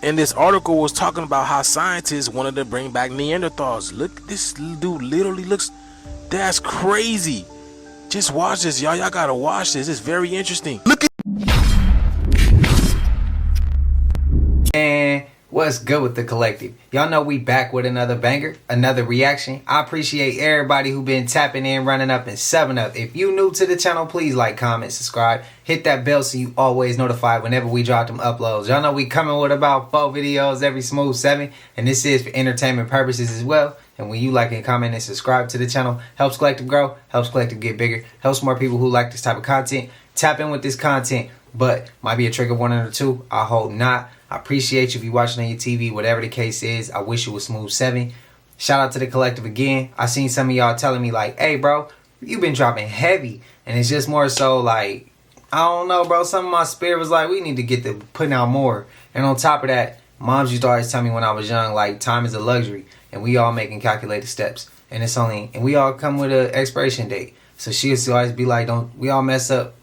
And this article was talking about how scientists wanted to bring back Neanderthals. Look, this dude literally looks, that's crazy. Just watch this, y'all. Y'all gotta watch this. It's very interesting. Look at. And what's good with the collective? Y'all know we back with another banger, another reaction. I appreciate everybody who been tapping in, running up, and 7-up. If you new to the channel, please like, comment, subscribe. Hit that bell so you always notified whenever we drop them uploads. Y'all know we coming with about 4 videos every smooth 7. And this is for entertainment purposes as well. And when you like and comment and subscribe to the channel, helps collective grow, helps collective get bigger, helps more people who like this type of content tap in with this content. But might be a trigger warning or two. I hope not. I appreciate you if you're watching on your TV, whatever the case is. I wish you was smooth 7. Shout out to the collective again. I seen some of y'all telling me like, hey bro, you been dropping heavy. And it's just more so like, I don't know bro, some of my spirit was like, we need to get to putting out more. And on top of that, moms used to always tell me when I was young, like time is a luxury. And we all making calculated steps. And it's only, and we all come with an expiration date. So she used to always be like, don't, we all mess up.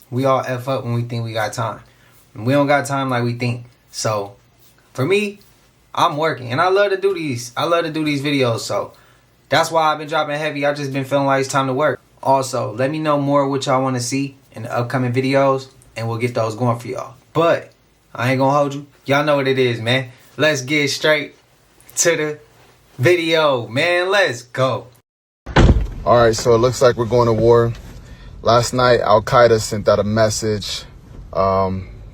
We all F up when we think we got time. And we don't got time like we think. So for me, I'm working and I love to do these. I love to do these videos. So that's why I've been dropping heavy. I've just been feeling like it's time to work. Also, let me know more what y'all want to see in the upcoming videos and we'll get those going for y'all. But I ain't gonna hold you. Y'all know what it is, man. Let's get straight to the video, man. Let's go. All right, so it looks like we're going to war. Last night, Al-Qaeda sent out a message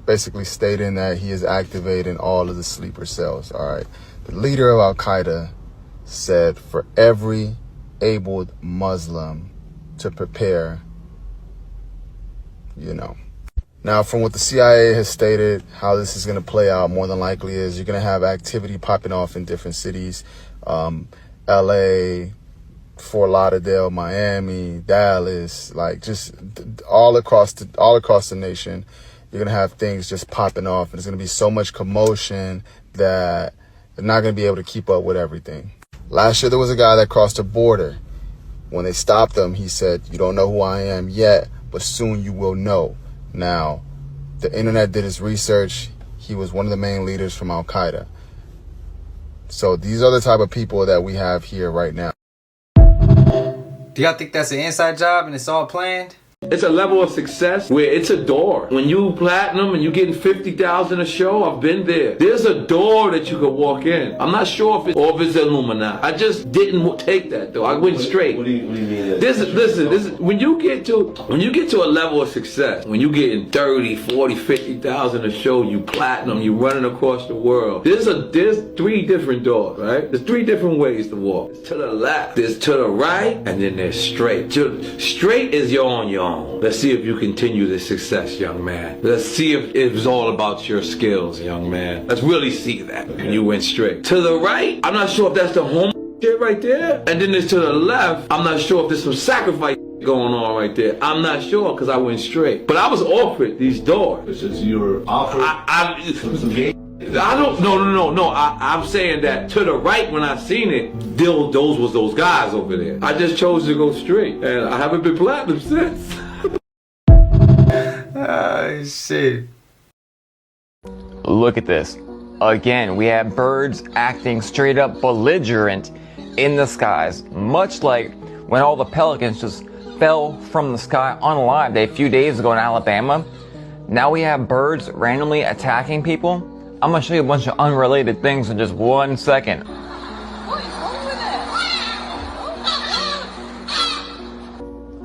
basically stating that he is activating all of the sleeper cells. All right. The leader of Al-Qaeda said for every abled Muslim to prepare, you know. Now, from what the CIA has stated, how this is going to play out more than likely is you're going to have activity popping off in different cities. LA, Fort Lauderdale, Miami, Dallas, like just all across the nation. You're going to have things just popping off, and there's going to be so much commotion that they're not going to be able to keep up with everything. Last year, there was a guy that crossed the border. When they stopped him, he said, "You don't know who I am yet, but soon you will know." Now, the internet did its research. He was one of the main leaders from Al-Qaeda. So these are the type of people that we have here right now. Do y'all think that's an inside job and it's all planned? It's a level of success where it's a door. When you platinum and you getting 50,000 a show, I've been there. There's a door that you could walk in. I'm not sure if it's Illuminati. I just didn't take that though. I went straight. What do you mean? Listen. When you get to a level of success, when you getting 30, 40, 50,000 a show, you platinum, you running across the world. There's 3 different doors, right? There's 3 different ways to walk. There's to the left, there's to the right, and then there's straight. Straight is you're on your own. Let's see if you continue this success, young man. Let's see if it's all about your skills, young man. Let's really see that. And you went straight. To the right, I'm not sure if that's the home shit right there. And then there's to the left, I'm not sure if there's some sacrifice going on right there. I'm not sure because I went straight. But I was offered these doors. It's just you were offered some game. I don't, no. I'm saying that to the right when I seen it, those was those guys over there. I just chose to go straight. And I haven't been platinum since. Shit. Look at this. Again, we have birds acting straight up belligerent in the skies, much like when all the pelicans just fell from the sky on a live day a few days ago in Alabama. Now we have birds randomly attacking people. I'm gonna show you a bunch of unrelated things in just 1 second.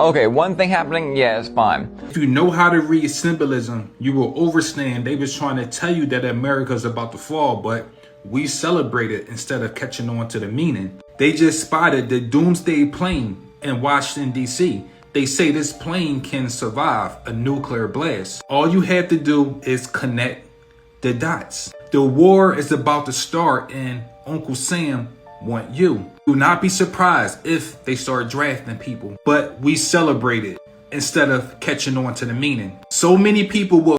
Okay, one thing happening, yeah, it's fine. If you know how to read symbolism, you will understand they was trying to tell you that America's about to fall, but we celebrate it instead of catching on to the meaning. They just spotted the doomsday plane in Washington, D.C. They say this plane can survive a nuclear blast. All you have to do is connect the dots. The war is about to start and Uncle Sam want you. Do not be surprised if they start drafting people, but we celebrate it instead of catching on to the meaning. So many people will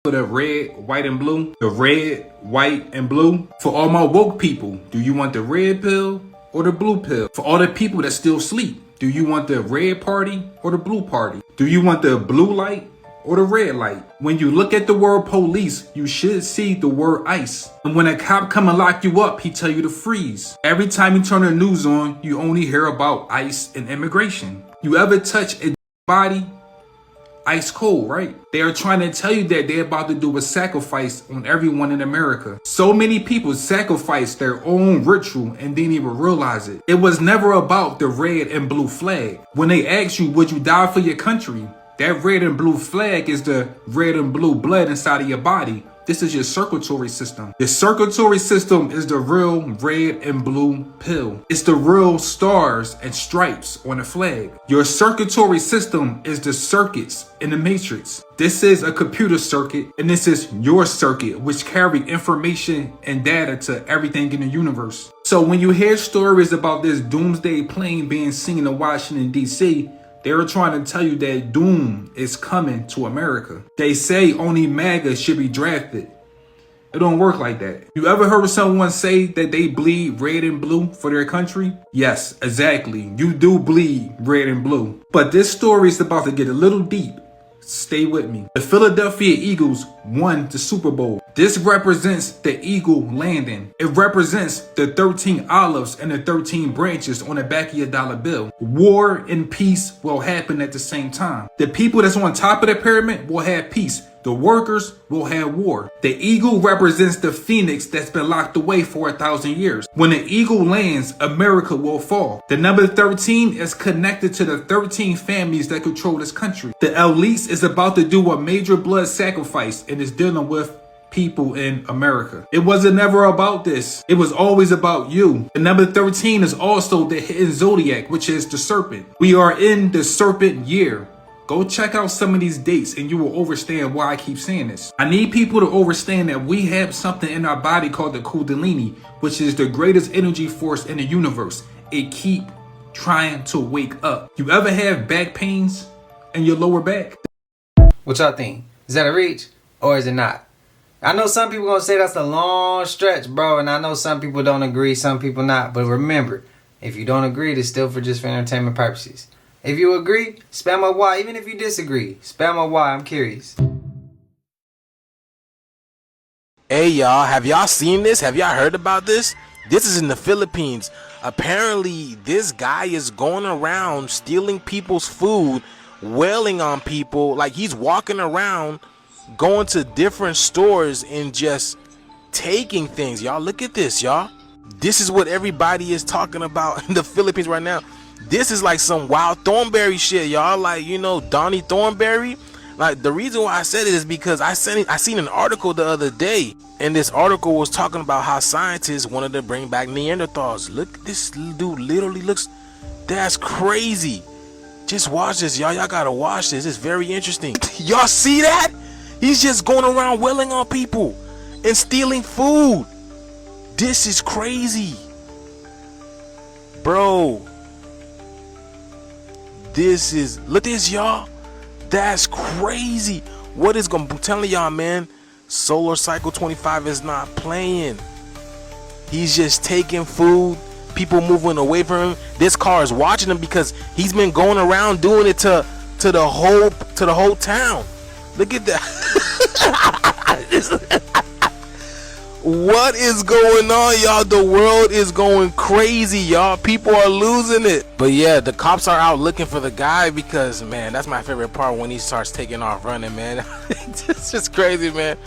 the red, white, and blue. The red, white, and blue. For all my woke people, do you want the red pill or the blue pill? For all the people that still sleep, do you want the red party or the blue party? Do you want the blue light or the red light. When you look at the word police, you should see the word ICE. And when a cop come and lock you up, he tell you to freeze. Every time you turn the news on, you only hear about ICE and immigration. You ever touch a body? Ice cold, right? They are trying to tell you that they're about to do a sacrifice on everyone in America. So many people sacrificed their own ritual and didn't even realize it. It was never about the red and blue flag. When they ask you, would you die for your country? That red and blue flag is the red and blue blood inside of your body. This is your circulatory system. The circulatory system is the real red and blue pill. It's the real stars and stripes on the flag. Your circulatory system is the circuits in the matrix. This is a computer circuit, and this is your circuit, which carry information and data to everything in the universe. So when you hear stories about this doomsday plane being seen in Washington, D.C., they were trying to tell you that doom is coming to America. They say only MAGA should be drafted. It don't work like that. You ever heard someone say that they bleed red and blue for their country? Yes, exactly. You do bleed red and blue. But this story is about to get a little deep. Stay with me. The Philadelphia Eagles won the Super Bowl. This represents the eagle landing. It represents the 13 olives and the 13 branches on the back of your dollar bill. War and peace will happen at the same time. The people that's on top of the pyramid will have peace. The workers will have war. The eagle represents the phoenix that's been locked away for 1,000 years. When the eagle lands, America will fall. The number 13 is connected to the 13 families that control this country. The elites is about to do a major blood sacrifice and is dealing with people in America. It wasn't never about this. It was always about you. The number 13 is also the hidden zodiac, which is the serpent. We are in the serpent year. Go check out some of these dates and you will understand why I keep saying this. I need people to understand that we have something in our body called the Kundalini, which is the greatest energy force in the universe. It keep trying to wake up. You ever have back pains in your lower back? What y'all think? Is that a reach or is it not? I know some people gonna say that's a long stretch, bro, and I know some people don't agree, some people not. But remember, if you don't agree, it's still for entertainment purposes. If you agree, spam a Y. Even if you disagree, spam a Y. I'm curious. Hey y'all, have y'all seen this? Have y'all heard about this? This is in the Philippines. Apparently, this guy is going around stealing people's food, wailing on people. Like, he's walking around, going to different stores and just taking things. Y'all, look at this, y'all. This is what everybody is talking about in the Philippines right now. This is like some Wild Thornberry shit, y'all. Like, you know, Donnie Thornberry. Like, the reason why I said it is because I seen an article the other day, and this article was talking about how scientists wanted to bring back Neanderthals. Look, this dude literally looks, that's crazy. Just watch this, y'all. Y'all gotta watch this. It's very interesting. Y'all see that? He's just going around wailing on people and stealing food. This is crazy, bro. This is, look at this, y'all. That's crazy. What is going, I'm telling y'all, man, Solar Cycle 25 is not playing. He's just taking food, people moving away from him. This car is watching him because he's been going around doing it to the whole town. Look at that. What is going on, y'all? The world is going crazy, y'all. People are losing it. But yeah, the cops are out looking for the guy because, man, that's my favorite part, when he starts taking off running, man. It's just crazy, man.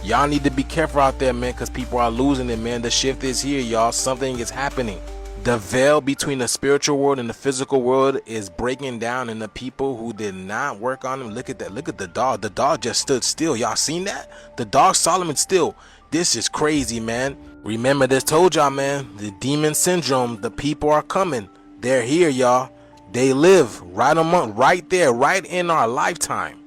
Y'all need to be careful out there, man, because people are losing it, man. The shift is here, y'all. Something is happening. The veil between the spiritual world and the physical world is breaking down, and the people who did not work on them, look at that. Look at the dog. The dog just stood still. Y'all seen that? The dog Solomon still. This is crazy, man. Remember this, told y'all, man. The demon syndrome, the people are coming. They're here, y'all. They live right there, right in our lifetime.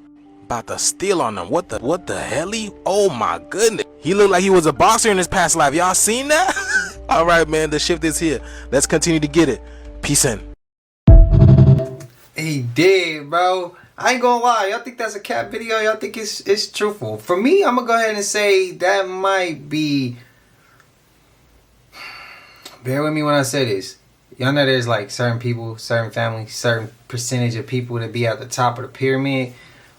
About to steal on them. What the hell? Oh my goodness. He looked like he was a boxer in his past life. Y'all seen that? All right, man. The shift is here. Let's continue to get it. Peace in. He did, bro. I ain't gonna lie, y'all think that's a cat video? Y'all think it's truthful? For me, I'm gonna go ahead and say that might be. Bear with me when I say this. Y'all know there's like certain people, certain families, certain percentage of people that be at the top of the pyramid.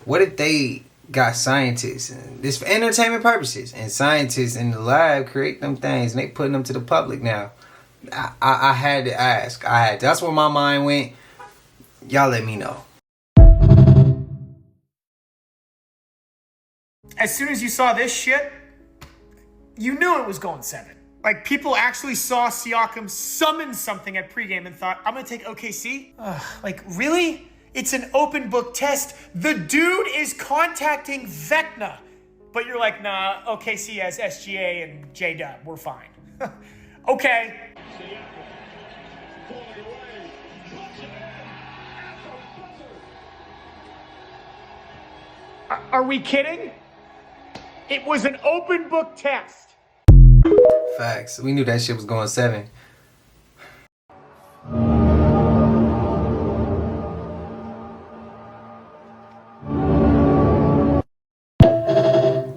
What if they got scientists, and this for entertainment purposes, and scientists in the lab create them things and they putting them to the public now? I had to ask. That's where my mind went. Y'all let me know. As soon as you saw this shit, you knew it was going 7. Like, people actually saw Siakam summon something at pregame and thought, I'm gonna take OKC? Like, really? It's an open book test. The dude is contacting Vecna. But you're like, nah, OKC has SGA and J-Dub. We're fine. Okay. Are we kidding? It was an open book test. Facts. We knew that shit was going 7.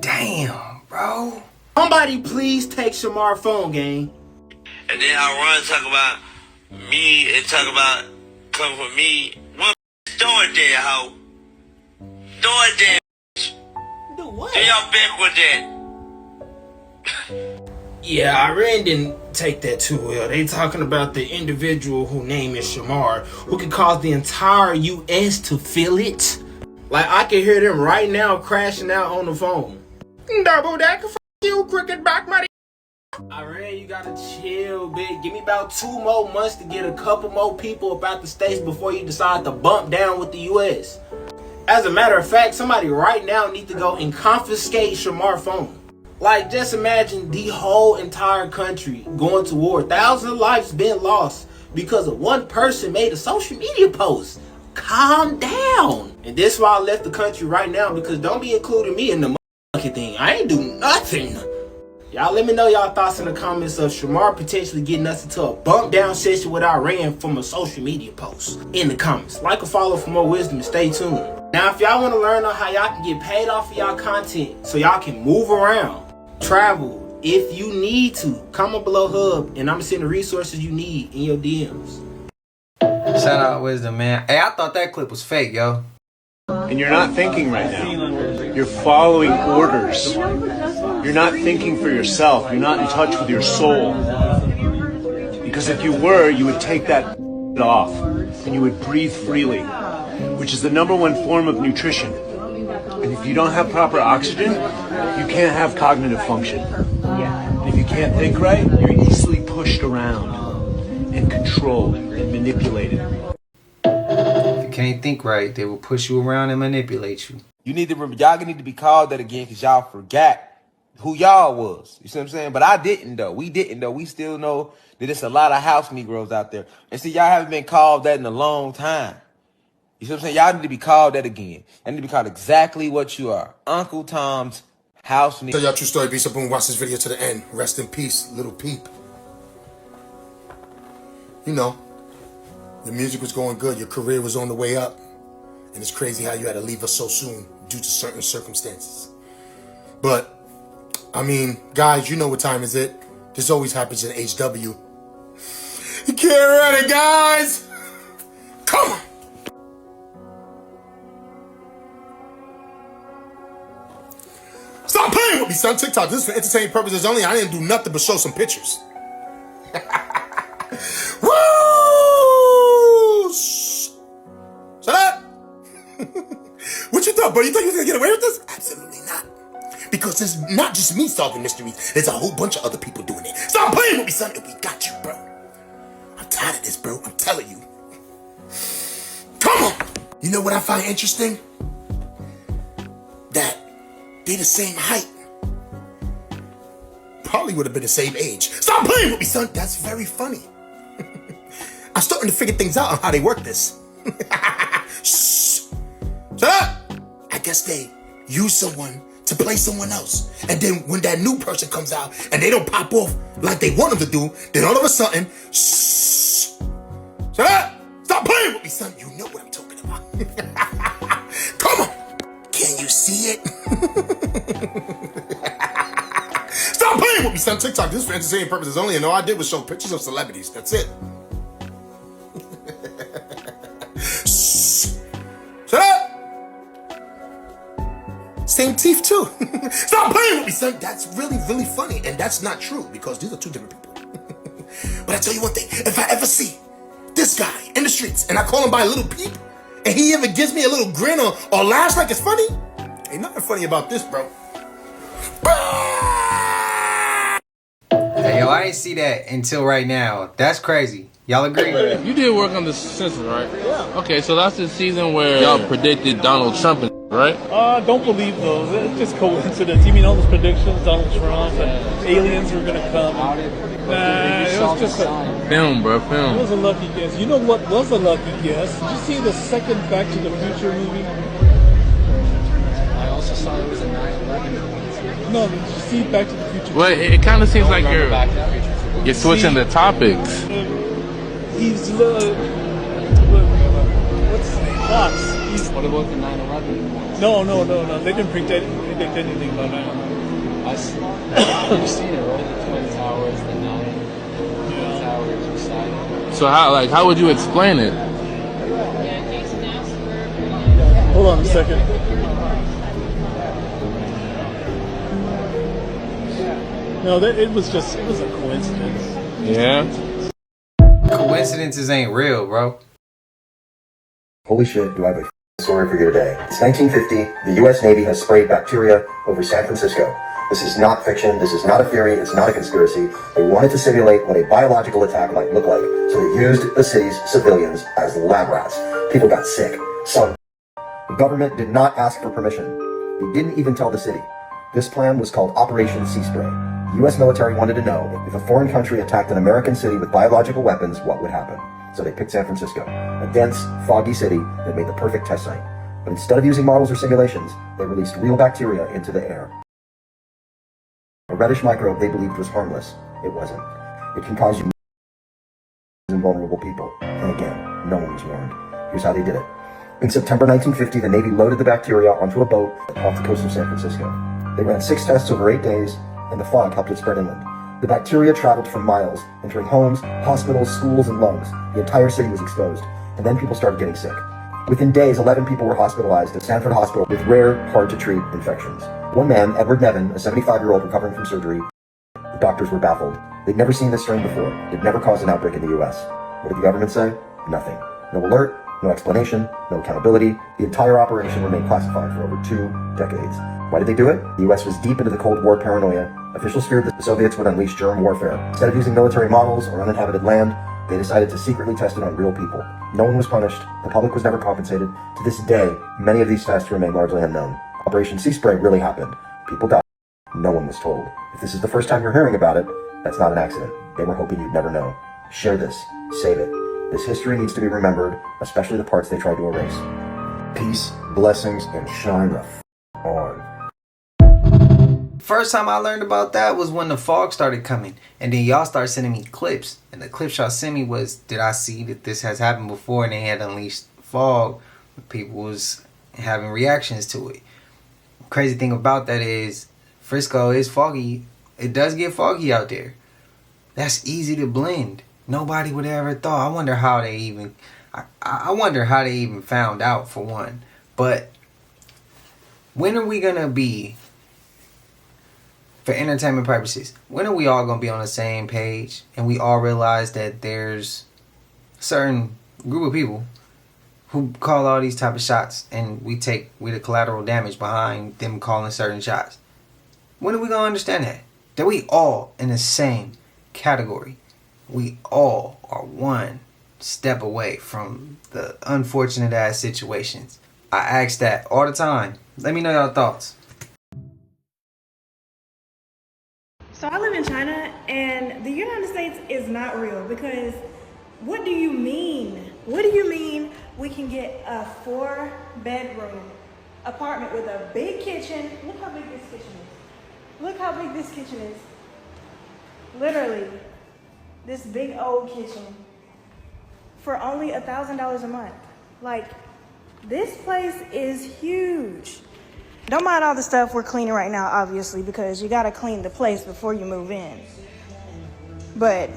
Damn, bro. Somebody please take Shamar phone, gang. And then how Ron talk about me and talk about coming from me. What throw it there, ho? Throw it there. Do what? Do y'all back with that? Yeah, Iran didn't take that too well. They talking about the individual whose name is Shamar, who could cause the entire U.S. to feel it. Like, I can hear them right now crashing out on the phone. Double decker, f*** you, cricket back, my Iran, you gotta chill, big. Give me about 2 more months to get a couple more people about the States before you decide to bump down with the U.S. As a matter of fact, somebody right now needs to go and confiscate Shamar's phone. Like, just imagine the whole entire country going to war. Thousands of lives been lost because of one person made a social media post. Calm down. And this is why I left the country right now, because don't be including me in the motherfucking thing. I ain't do nothing. Y'all let me know y'all thoughts in the comments of Shamar potentially getting us into a bump down session with Iran from a social media post. In the comments. Like or follow for more wisdom and stay tuned. Now, if y'all want to learn on how y'all can get paid off for y'all content so y'all can move around, travel, if you need to, comment below Hub and I'm gonna send the resources you need in your DMs. Shout out Wisdom, man. Hey, I thought that clip was fake, yo. And you're not thinking right now. You're following orders. You're not thinking for yourself. You're not in touch with your soul. Because if you were, you would take that off and you would breathe freely, which is the #1 form of nutrition. And if you don't have proper oxygen, you can't have cognitive function. And if you can't think right, you're easily pushed around and controlled and manipulated. If you can't think right, they will push you around and manipulate you. You need to remember, y'all need to be called that again, because y'all forgot who y'all was. You see what I'm saying? But I didn't, though. We didn't, though. We still know that there's a lot of house Negroes out there. And see, y'all haven't been called that in a long time. You see what I'm saying? Y'all need to be called that again. Y'all need to be called exactly what you are. Uncle Tom's house Negro. Tell y'all true story. Be so boom. Watch this video to the end. Rest in peace, little peep. You know, the music was going good. Your career was on the way up. And it's crazy how you had to leave us so soon due to certain circumstances. But, I mean, guys, you know what time is it. This always happens in HW. You can't run it, guys. Come on. Stop playing with me, son. TikTok, this is for entertainment purposes only. I didn't do nothing but show some pictures. Woo! Shut up! What you thought, bro? You thought you was gonna get away with this? Absolutely not. Because there's not just me solving mysteries. There's a whole bunch of other people doing it. Stop playing with me, son, and we got you, bro. I'm tired of this, bro. I'm telling you. Come on! You know what I find interesting? That they the same height. Probably would have been the same age. Stop playing with me, son. That's very funny. I'm starting to figure things out on how they work this. Shh. Shut up. I guess they use someone to play someone else. And then when that new person comes out and they don't pop off like they want them to do, then all of a sudden, shh. Shut up. Stop playing with me, son. You know what I'm talking about. Come on. Can you see it? Stop playing with me, son. TikTok, this is for entertainment purposes only, and all I did was show pictures of celebrities. That's it. Shh. Shut up. Same teeth too. Stop playing with me, son. That's really, really funny. And that's not true because these are two different people. But I tell you one thing, if I ever see this guy in the streets and I call him by a little peep and he ever gives me a little grin or laughs like it's funny, ain't nothing funny about this, bro. Hey, yo, I didn't see that until right now. That's crazy. Y'all agree? You did work on the census, right? Yeah. Okay, so that's the season where y'all predicted Donald Trump, right? Don't believe those. It's just coincidence. You mean all those predictions, Donald Trump and aliens were gonna come? Nah, it was just a film, bro, film. It was a lucky guess. You know what was a lucky guess? Did you see the second Back to the Future movie? I also saw it was a 9/11. No, did you see Back to the Future? Well, it kind of seems like you're switching the topics. He's what's his name? Fox. What about the 9/11? No. They didn't predict anything about 9/11. You've seen it, right? The Twin Towers, the 9 Towers beside it. So how would you explain it? Hold on a second. No, it was a coincidence. Yeah. Coincidences ain't real, bro. Holy shit, do I have a story for you today. It's 1950, the US Navy has sprayed bacteria over San Francisco. This is not fiction, this is not a theory, it's not a conspiracy. They wanted to simulate what a biological attack might look like, so they used the city's civilians as lab rats. People got sick. The government did not ask for permission. They didn't even tell the city. This plan was called Operation Sea Spray. The US military wanted to know if a foreign country attacked an American city with biological weapons, what would happen. So they picked San Francisco, a dense, foggy city that made the perfect test site. But instead of using models or simulations, they released real bacteria into the air. A reddish microbe they believed was harmless. It wasn't. It can cause you and vulnerable people. And again, no one was warned. Here's how they did it. In September 1950, the Navy loaded the bacteria onto a boat off the coast of San Francisco. They ran 6 tests over 8 days, and the fog helped it spread inland. The bacteria traveled for miles, entering homes, hospitals, schools, and lungs. The entire city was exposed, and then people started getting sick. Within days, 11 people were hospitalized at Stanford Hospital with rare, hard-to-treat infections. One man, Edward Nevin, a 75-year-old recovering from surgery, the doctors were baffled. They'd never seen this strain before. It never caused an outbreak in the U.S. What did the government say? Nothing. No alert, no explanation, no accountability. The entire operation remained classified for over 2 decades. Why did they do it? The U.S. was deep into the Cold War paranoia. Officials feared that the Soviets would unleash germ warfare. Instead of using military models or uninhabited land, they decided to secretly test it on real people. No one was punished. The public was never compensated. To this day, many of these tests remain largely unknown. Operation Sea Spray really happened. People died. No one was told. If this is the first time you're hearing about it, that's not an accident. They were hoping you'd never know. Share this. Save it. This history needs to be remembered, especially the parts they tried to erase. Peace, blessings, and shine the on. First time I learned about that was when the fog started coming. And then y'all started sending me clips. And the clips y'all sent me was, did I see that this has happened before and they had unleashed fog? People was having reactions to it. Crazy thing about that is, Frisco is foggy. It does get foggy out there. That's easy to blend. Nobody would have ever thought. I wonder how they even... I wonder how they even found out, for one. But when are we going to be... for entertainment purposes, when are we all going to be on the same page and we all realize that there's a certain group of people who call all these type of shots and we the collateral damage behind them calling certain shots? When are we going to understand that we all in the same category? We all are one step away from the unfortunate ass situations. I ask that all the time. Let me know your thoughts. So I live in China, and the United States is not real, because what do you mean? What do you mean we can get a 4-bedroom apartment with a big kitchen? Look how big this kitchen is. Look how big this kitchen is. Literally, this big old kitchen for only $1,000 a month. Like, this place is huge. Don't mind all the stuff we're cleaning right now, obviously, because you gotta clean the place before you move in. But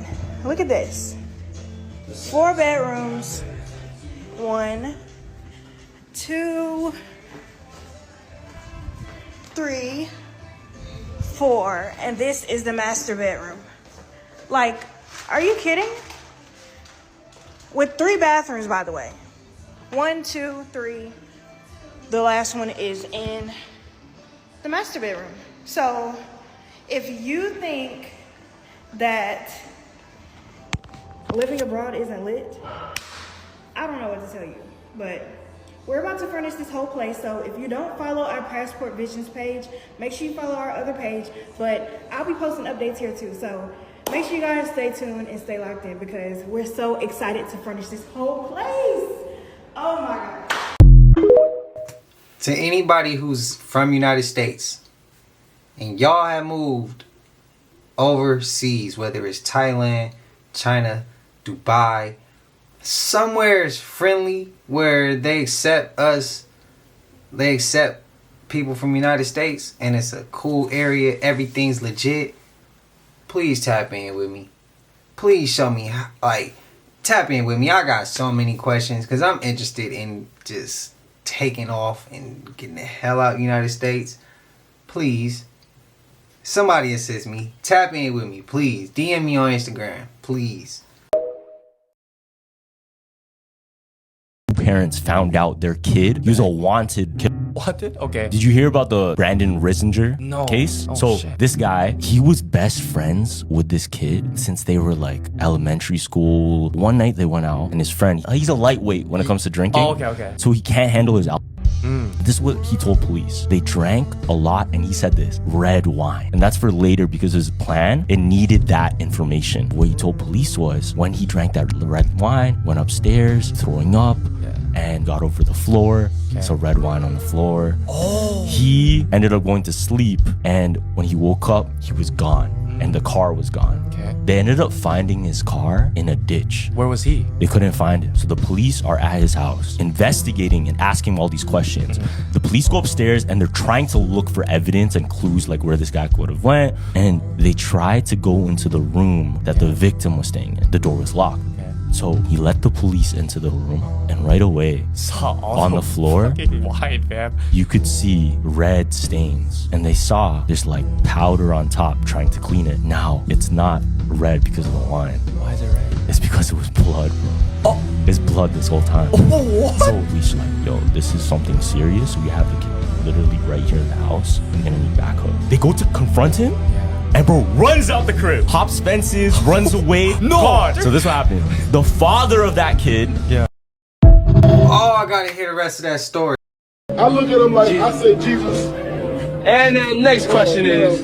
look at this. 4 bedrooms, 1, 2, 3, 4, and this is the master bedroom. Like, are you kidding? With 3 bathrooms, by the way. 1, 2, 3. The last one is in the master bedroom. So, if you think that living abroad isn't lit, I don't know what to tell you, but we're about to furnish this whole place. So if you don't follow our Passport Visions page, make sure you follow our other page, but I'll be posting updates here too. So make sure you guys stay tuned and stay locked in because we're so excited to furnish this whole place. Oh my God. To anybody who's from United States and y'all have moved overseas, whether it's Thailand, China, Dubai, somewhere is friendly where they accept us, they accept people from United States, and it's a cool area, everything's legit, please tap in with me. Please show me, like, tap in with me. I got so many questions because I'm interested in just taking off and getting the hell out of the United States. Please, somebody assist me. Tap in with me, please. DM me on Instagram, please. Parents found out their kid, he was a wanted kid. Wanted? Okay. Did you hear about the Brandon Rissinger No. case? Oh, so shit. this guy, he was best friends with this kid since they were like elementary school. One night they went out and his friend, he's a lightweight when it comes to drinking. Oh, okay. So he can't handle his alcohol. This is what he told police. They drank a lot, and he said this, red wine. And that's for later because his plan, it needed that information. What he told police was when he drank that red wine, went upstairs, throwing up, and got over the floor. So red wine on the floor. Oh. He ended up going to sleep, and when he woke up, he was gone. And the car was gone. Okay. They ended up finding his car in a ditch. Where was he? They couldn't find him. So the police are at his house investigating and asking him all these questions. The police go upstairs and they're trying to look for evidence and clues like where this guy could have went. And they try to go into the room that the victim was staying in. The door was locked. So he let the police into the room, and right away, on the floor, Wide, man. you could see red stains. And they saw there's like powder on top trying to clean it. Now, it's not red because of the wine. Why is it red? It's because it was blood, bro. Oh. It's blood this whole time. Oh, what? So we just like, yo, this is something serious. We have the kid literally right here in the house, and we back up. They go to confront him. And bro runs out the crib, hops fences, runs away, gone. So this what happened. The father of that kid, Oh, I gotta hear the rest of that story. I look at him like, I say, Jesus. And then next question is.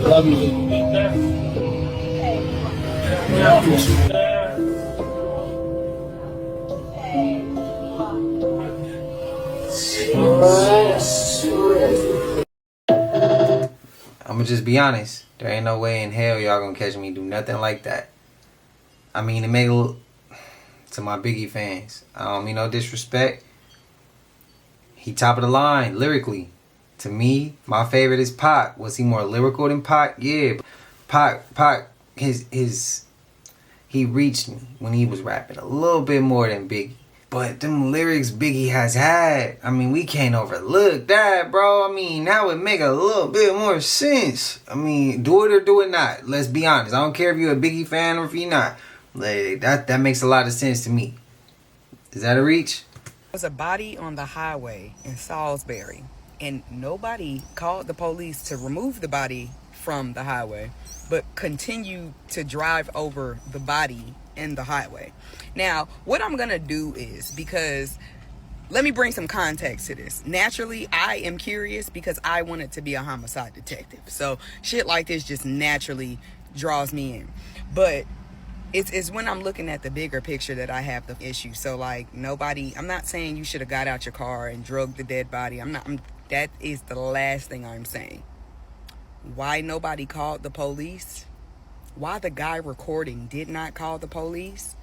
Love you. I'ma just be honest. There ain't no way in hell y'all gonna catch me do nothing like that. I mean, to my Biggie fans, I don't mean no disrespect. He top of the line lyrically. To me, my favorite is Pac. Was he more lyrical than Pac? Yeah. Pac, he reached me when he was rapping a little bit more than Biggie. But them lyrics Biggie has had, I mean, we can't overlook that, bro. I mean, that would make a little bit more sense. I mean, do it or do it not. Let's be honest. I don't care if you're a Biggie fan or if you're not. Like, that makes a lot of sense to me. Is that a reach? There was a body on the highway in Salisbury, and nobody called the police to remove the body from the highway, but continue to drive over the body in the highway. Now, what I'm gonna do is, because let me bring some context to this. Naturally, I am curious because I wanted to be a homicide detective. So shit like this just naturally draws me in. But it's when I'm looking at the bigger picture that I have the issue. So like I'm not saying you should have got out your car and drugged the dead body. That is the last thing I'm saying. Why nobody called the police? Why the guy recording did not call the police?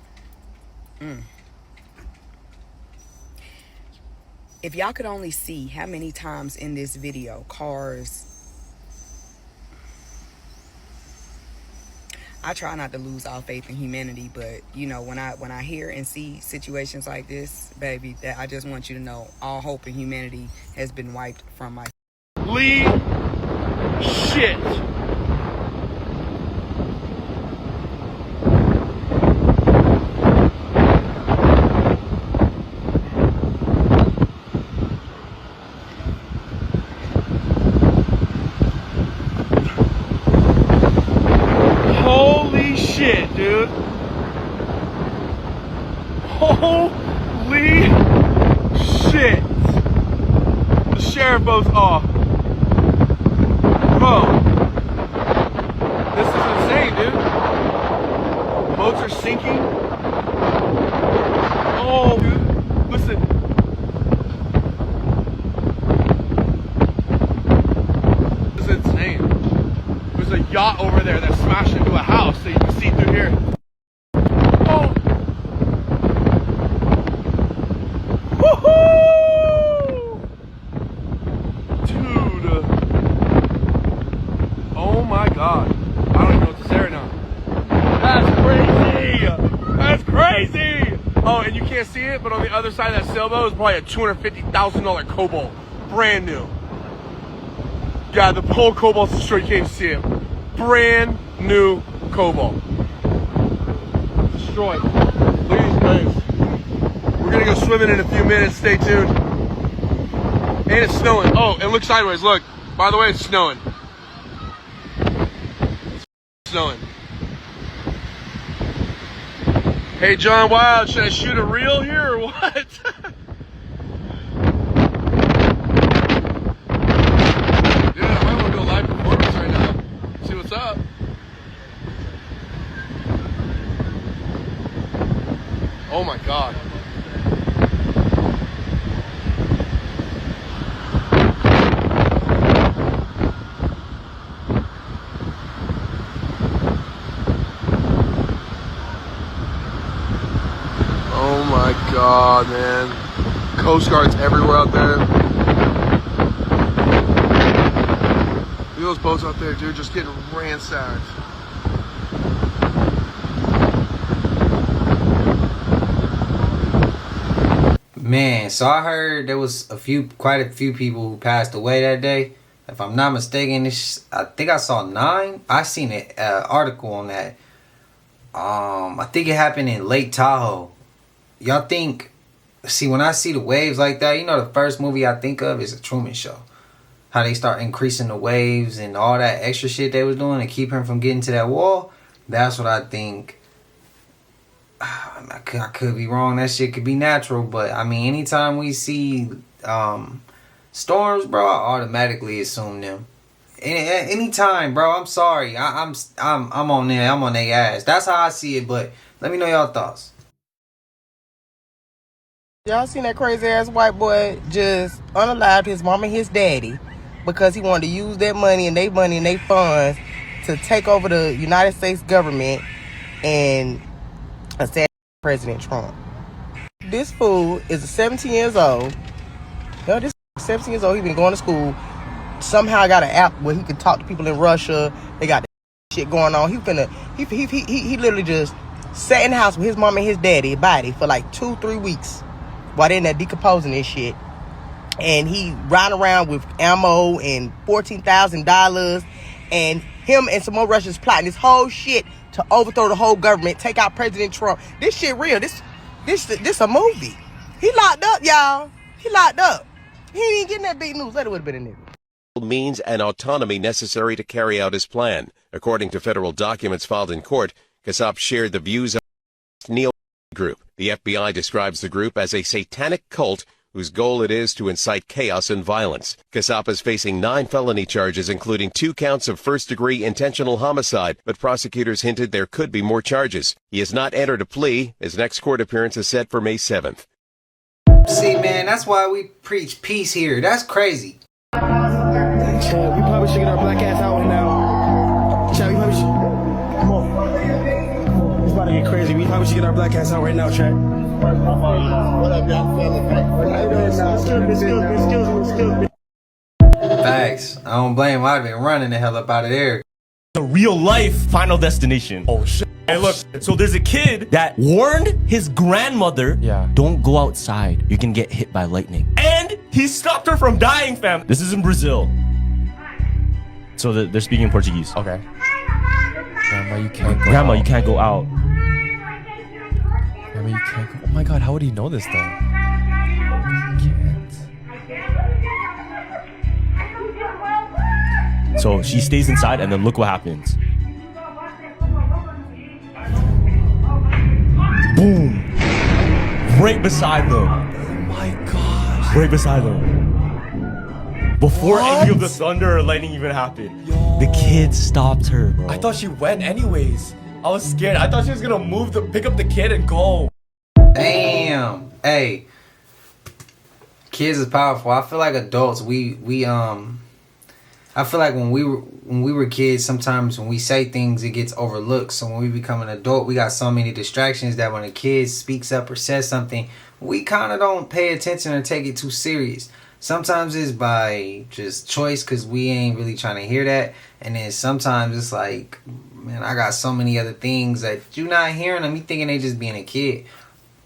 If y'all could only see how many times in this video cars, I try not to lose all faith in humanity, but you know, when I hear and see situations like this, baby, that I just want you to know all hope in humanity has been wiped from my Lee shit. Holy shit, dude. Holy shit. The sheriff boat's off. Bro. This is insane, dude. Boats are sinking. Oh, dude. Listen. This is insane. There's a yacht over there that smashed into a house that you can see through here. Oh. Woohoo! Dude. Oh my god. I don't even know what to say right now. That's crazy! That's crazy! Oh, and you can't see it, but on the other side of that sailboat is probably a $250,000 cobalt. Brand new. Yeah, the whole cobalt's destroyed. You can't even see it. Brand new cobalt. Destroyed. Look at these things. We're gonna go swimming in a few minutes. Stay tuned. And it's snowing. Oh, and look sideways. Look. By the way, it's snowing. It's snowing. Hey, John Wild, should I shoot a reel here or what? What's up? Oh my god. Oh my god, man. Coast Guard's everywhere out there. Look at those boats out there, dude, just getting ransacked. Man, so I heard there was quite a few people who passed away that day. If I'm not mistaken, I think I saw 9. I seen an article on that. I think it happened in Lake Tahoe. Y'all think? See, when I see the waves like that, you know, the first movie I think of is a Truman Show. How they start increasing the waves and all that extra shit they was doing to keep him from getting to that wall. That's what I think. I could be wrong. That shit could be natural, but I mean, anytime we see storms, bro, I automatically assume them. Anytime, bro. I'm sorry. I'm on there. I'm on their ass. That's how I see it. But let me know y'all thoughts. Y'all seen that crazy ass white boy just unalived his mom and his daddy because he wanted to use that money and their funds to take over the United States government and assassinate President Trump. This fool is 17 years old. Yo, this 17 years old. He been going to school. Somehow got an app where he can talk to people in Russia. They got shit going on. He literally just sat in the house with his mom and his daddy body for like 2-3 weeks while they in there decomposing this shit. And he riding around with ammo and $14,000, and him and some more Russians plotting this whole shit to overthrow the whole government, take out President Trump. This shit real. This a movie. He locked up, y'all. He locked up. He ain't even getting that big news. That would have been a nigga. Means and autonomy necessary to carry out his plan. According to federal documents filed in court, Kassab shared the views of the Neil group. The FBI describes the group as a satanic cult whose goal it is to incite chaos and violence. Kassab is facing 9 felony charges, including 2 counts of first-degree intentional homicide, but prosecutors hinted there could be more charges. He has not entered a plea. His next court appearance is set for May 7th. See, man, that's why we preach peace here. That's crazy. We probably should get our black ass out right now. Chad, we probably should. Come on. It's about to get crazy. We probably should get our black ass out right now, Chad. What up, y'all? Facts. I don't blame him. I'd have been running the hell up out of there. The real life Final Destination. Oh shit. Hey, look, so there's a kid that warned his grandmother, don't go outside. You can get hit by lightning. And he stopped her from dying, fam. This is in Brazil. So they're speaking Portuguese. Okay. Grandma, you can't go Grandma, out. you can't go out. Grandma, you can't go. Oh my god, how would he know this though? So she stays inside, and then look what happens. Boom! Right beside them. Oh my gosh. Right beside them. Before any of the thunder or lightning even happened. The kid stopped her, bro. I thought she went anyways. I was scared. I thought she was gonna pick up the kid and go. Damn. Hey. Kids is powerful. I feel like adults, I feel like when we were kids, sometimes when we say things, it gets overlooked. So when we become an adult, we got so many distractions that when a kid speaks up or says something, we kind of don't pay attention or take it too serious. Sometimes it's by just choice because we ain't really trying to hear that. And then sometimes it's like, man, I got so many other things that you're not hearing them. You thinking they just being a kid.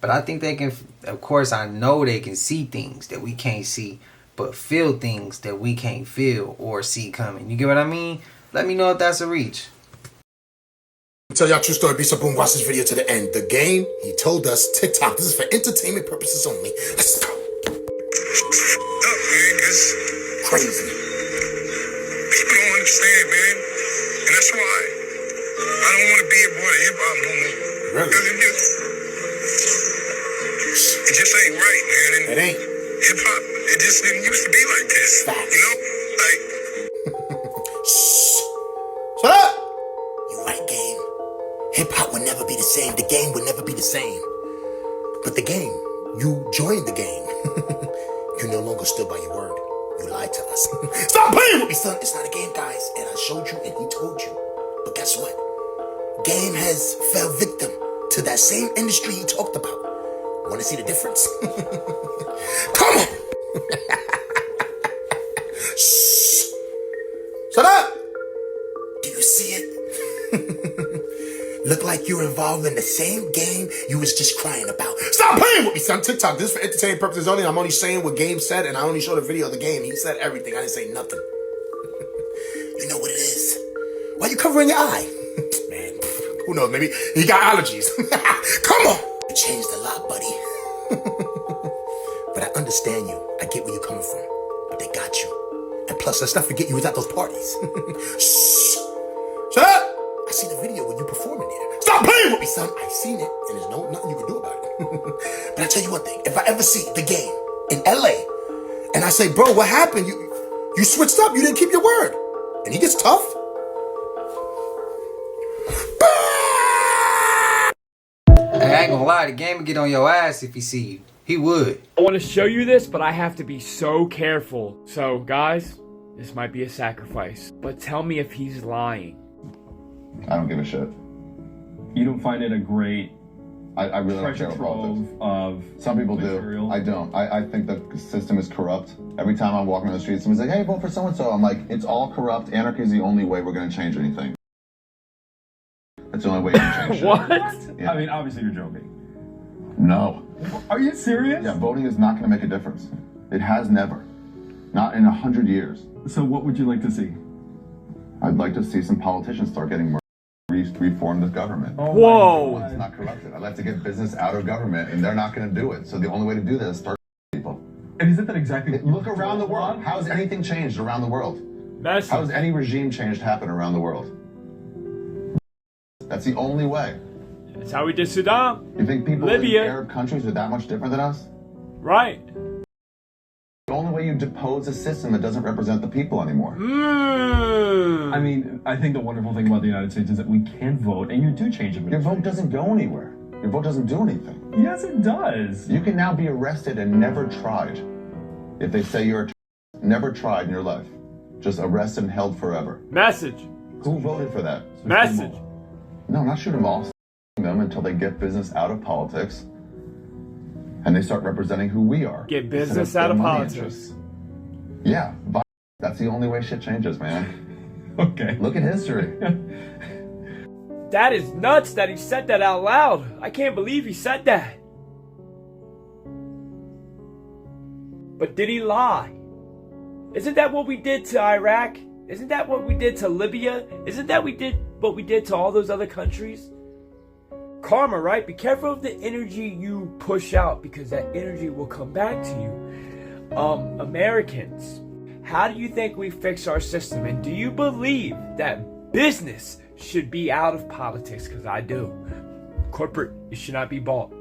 But I think they can, of course, I know they can see things that we can't see. But feel things that we can't feel or see coming. You get what I mean? Let me know if that's a reach. Tell y'all true story. Be so boom. Watch this video to the end. The game, he told us, TikTok. This is for entertainment purposes only. Let's go. Crazy. People don't understand, man. And that's why I don't want to be a boy of hip-hop no more. Really? It just ain't right, man. And it ain't. Hip-hop, it just didn't used to be like this. Facts. You know? Like... Shut up! You right, game. Hip-hop would never be the same. The game would never be the same. But the game, you joined the game. You no longer stood by your word. You lied to us. Stop playing with me, son. It's not a game, guys. And I showed you and he told you. But guess what? Game has fell victim to that same industry he talked about. Want to see the difference? Come on! Shh! Shut up! Do you see it? Look like you're involved in the same game you was just crying about. Stop playing with me, son. TikTok, this is for entertainment purposes only. I'm only saying what Game said, and I only showed a video of the game. He said everything. I didn't say nothing. You know what it is. Why you covering your eye? Man, who knows? Maybe he got allergies. Come on! You changed a lot, buddy. But I understand you. I get where you're coming from. But they got you. And plus, let's not forget you was at those parties. Shh! Shut up! I seen the video when you performing there. Stop playing with me, son! I seen it, and there's nothing you can do about it. But I tell you one thing. If I ever see the game in LA, and I say, bro, what happened? You switched up. You didn't keep your word. And he gets tough. Hey, I ain't gonna lie, the game would get on your ass if he see you. He would. I want to show you this, but I have to be so careful. So, guys, this might be a sacrifice. But tell me if he's lying. I don't give a shit. You don't find it a great I really don't care about politics. Of some people material. Do. I don't. I think the system is corrupt. Every time I'm walking on the street, someone's like, hey, vote for so-and-so. I'm like, it's all corrupt. Anarchy is the only way we're going to change anything. That's the only way you can change What? Yeah. I mean, obviously you're joking. No. Are you serious? Yeah, voting is not going to make a difference. It has never. Not in 100 years. So what would you like to see? I'd like to see some politicians start getting more. Reform the government. Oh, whoa! It's not corrupted. I'd like to get business out of government, and they're not going to do it. So the only way to do that is start people. And isn't that exactly? Look around the world. How has anything changed around the world? How has any regime change happened around the world? That's the only way. That's how we did Saddam. You think people Libya. in Arab countries are that much different than us? Right. The only way you depose a system that doesn't represent the people anymore. I mean, I think the wonderful thing about the United States is that we can vote, and you do change it. Your vote doesn't go anywhere. Your vote doesn't do anything. Yes, it does. You can now be arrested and never tried. If they say you're never tried in your life. Just arrested and held forever. Message. Who voted for that? Message. No, not shoot them all. Them until they get business out of politics. And they start representing who we are. Get business out of politics. Yeah, that's the only way shit changes, man. Okay. Look at history. That is nuts that he said that out loud. I can't believe he said that. But did he lie? Isn't that what we did to Iraq? Isn't that what we did to Libya? Isn't that what we did to all those other countries? Karma, right? Be careful of the energy you push out, because that energy will come back to you. Americans, how do you think we fix our system? And do you believe that business should be out of politics? Because I do. Corporate, you should not be bought.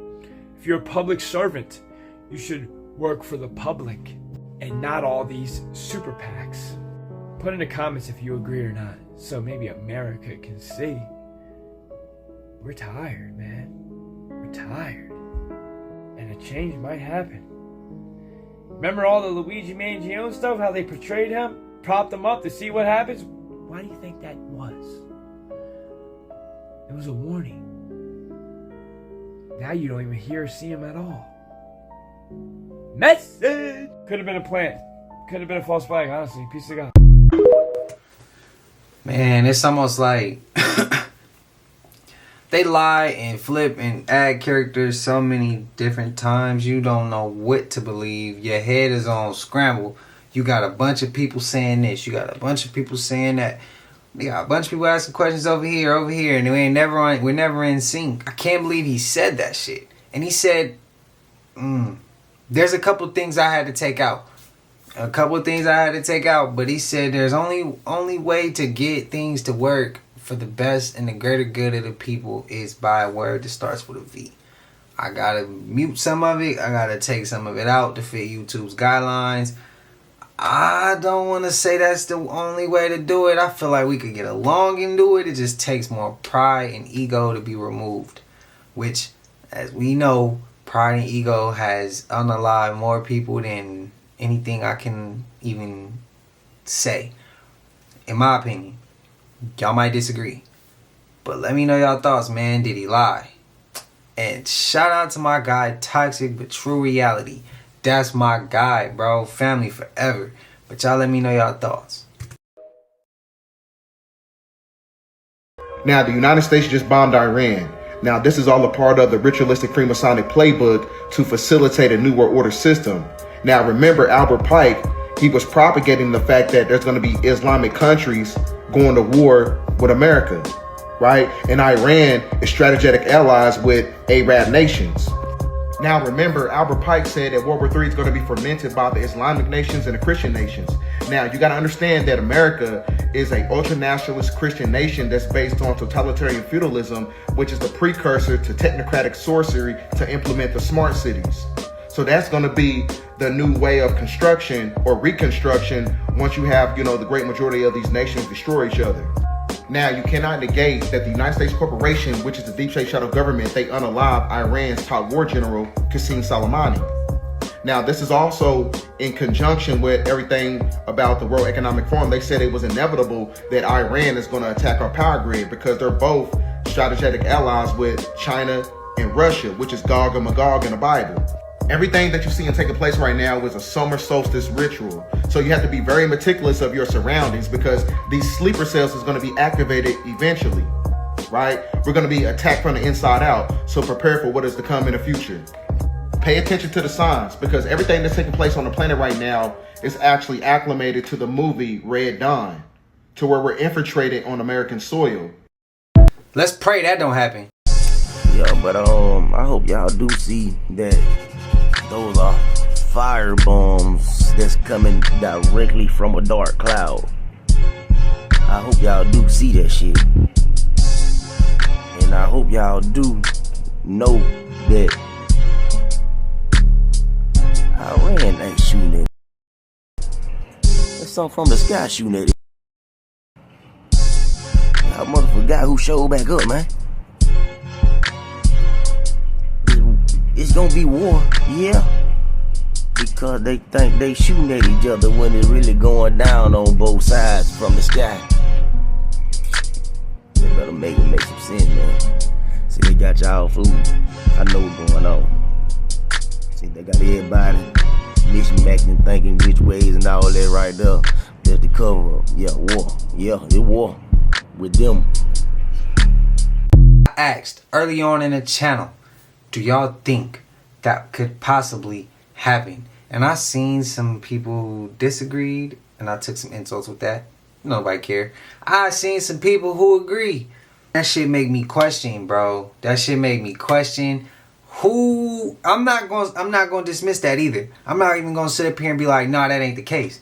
If you're a public servant, you should work for the public and not all these super PACs. Put in the comments if you agree or not, so maybe America can see. We're tired, man. We're tired. And a change might happen. Remember all the Luigi Mangione stuff, how they portrayed him, propped him up to see what happens? Why do you think that was? It was a warning. Now you don't even hear or see him at all. Message! Could have been a plant. Could have been a false flag, honestly. Piece of God. Man, it's almost like they lie and flip and add characters so many different times. You don't know what to believe. Your head is on scramble. You got a bunch of people saying this. You got a bunch of people saying that. We got a bunch of people asking questions over here, and we're never in sync. I can't believe he said that shit. And he said, there's a couple things I had to take out. But he said there's only way to get things to work for the best and the greater good of the people is by a word that starts with a V. I gotta mute some of it. I gotta take some of it out to fit YouTube's guidelines. I don't want to say that's the only way to do it. I feel like we could get along and do it. It just takes more pride and ego to be removed. Which, as we know, pride and ego has unalived more people than anything I can even say. In my opinion. Y'all might disagree. But let me know y'all thoughts, man. Did he lie? And shout out to my guy, Toxic But True Reality. That's my guy, bro. Family forever. But y'all let me know y'all thoughts. Now, the United States just bombed Iran. Now, this is all a part of the ritualistic Freemasonic playbook to facilitate a New World Order system. Now, remember Albert Pike, he was propagating the fact that there's going to be Islamic countries going to war with America, right? And Iran is strategic allies with Arab nations. Now, remember, Albert Pike said that World War III is going to be fermented by the Islamic nations and the Christian nations. Now, you got to understand that America is an ultra-nationalist Christian nation that's based on totalitarian feudalism, which is the precursor to technocratic sorcery to implement the smart cities. So that's going to be the new way of construction or reconstruction once you have, the great majority of these nations destroy each other. Now, you cannot negate that the United States Corporation, which is the deep state shadow government, they unalived Iran's top war general, Qasem Soleimani. Now, this is also in conjunction with everything about the World Economic Forum. They said it was inevitable that Iran is going to attack our power grid because they're both strategic allies with China and Russia, which is Gog and Magog in the Bible. Everything that you see taking place right now is a summer solstice ritual. So you have to be very meticulous of your surroundings because these sleeper cells is going to be activated eventually, right? We're going to be attacked from the inside out. So prepare for what is to come in the future. Pay attention to the signs because everything that's taking place on the planet right now is actually acclimated to the movie Red Dawn, to where we're infiltrated on American soil. Let's pray that don't happen. Yeah, but I hope y'all do see that those are fire bombs that's coming directly from a dark cloud. I hope y'all do see that shit. And I hope y'all do know that Iran ain't shooting at it. That's something from the sky shooting at it. Y'all motherfucker guy who showed back up, man. It's gonna be war, yeah. Because they think they shooting at each other when it's really going down on both sides from the sky. They better make some sense, man. See, they got y'all food. I know what's going on. See, they got everybody mission back and thinking which ways and all that right there. That's the cover up. Yeah, war. Yeah, it war with them. I asked early on in the channel, do y'all think that could possibly happen? And I seen some people who disagreed, and I took some insults with that. Nobody care. I seen some people who agree. That shit make me question, bro. That shit make me question who. I'm not gonna dismiss that either. I'm not even gonna sit up here and be like, nah, that ain't the case.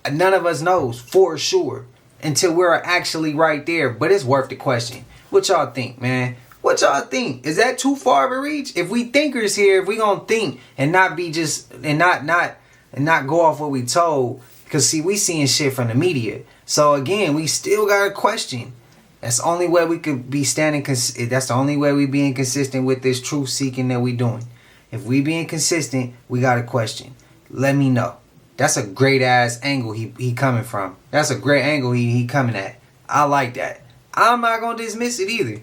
None of us knows for sure until we're actually right there. But it's worth the question. What y'all think, man? What y'all think? Is that too far of a reach? If we thinkers here, if we gonna think and not be just and not go off what we told, because see, we seeing shit from the media. So again, we still got a question. That's the only way we could be standing. That's the only way we being consistent with this truth seeking that we doing. If we being consistent, we got a question. Let me know. That's a great ass angle he coming from. That's a great angle he coming at. I like that. I'm not gonna dismiss it either.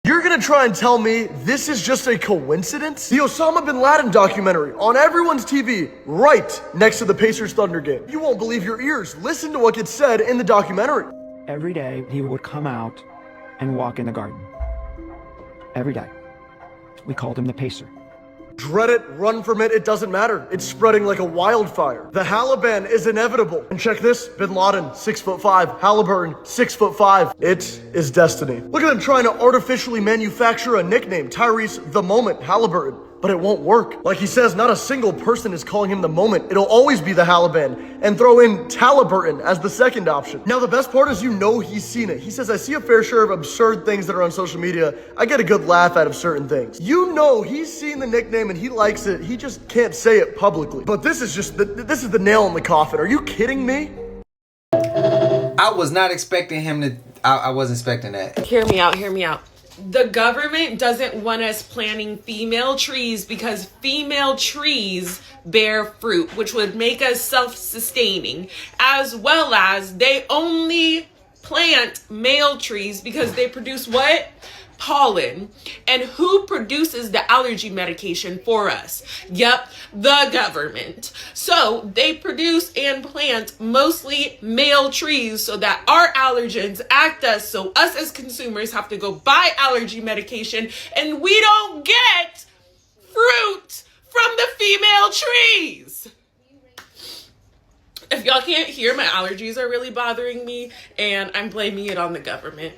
You're gonna try and tell me this is just a coincidence? The Osama bin Laden documentary on everyone's TV, right next to the Pacers Thunder game. You won't believe your ears. Listen to what gets said in the documentary. Every day he would come out and walk in the garden. Every day. We called him the Pacer. Dread it, run from it, it doesn't matter. It's spreading like a wildfire. The Taliban is inevitable. And check this, bin Laden, 6'5", Halliburton, 6'5". It is destiny. Look at them trying to artificially manufacture a nickname, Tyrese the Moment Halliburton. But it won't work. Like he says, not a single person is calling him the Moment. It'll always be the Taliban. And throw in Halliburton as the second option. Now the best part is he's seen it. He says, I see a fair share of absurd things that are on social media. I get a good laugh out of certain things. He's seen the nickname and he likes it. He just can't say it publicly. But this is the nail in the coffin. Are you kidding me? I was not expecting him to. I wasn't expecting that. Hear me out. The government doesn't want us planting female trees because female trees bear fruit, which would make us self-sustaining, as well as they only plant male trees because they produce what? Pollen. And who produces the allergy medication for us? Yep, the government. So they produce and plant mostly male trees so that our allergens act us, so us as consumers have to go buy allergy medication and we don't get fruit from the female trees. If y'all can't hear, my allergies are really bothering me and I'm blaming it on the government.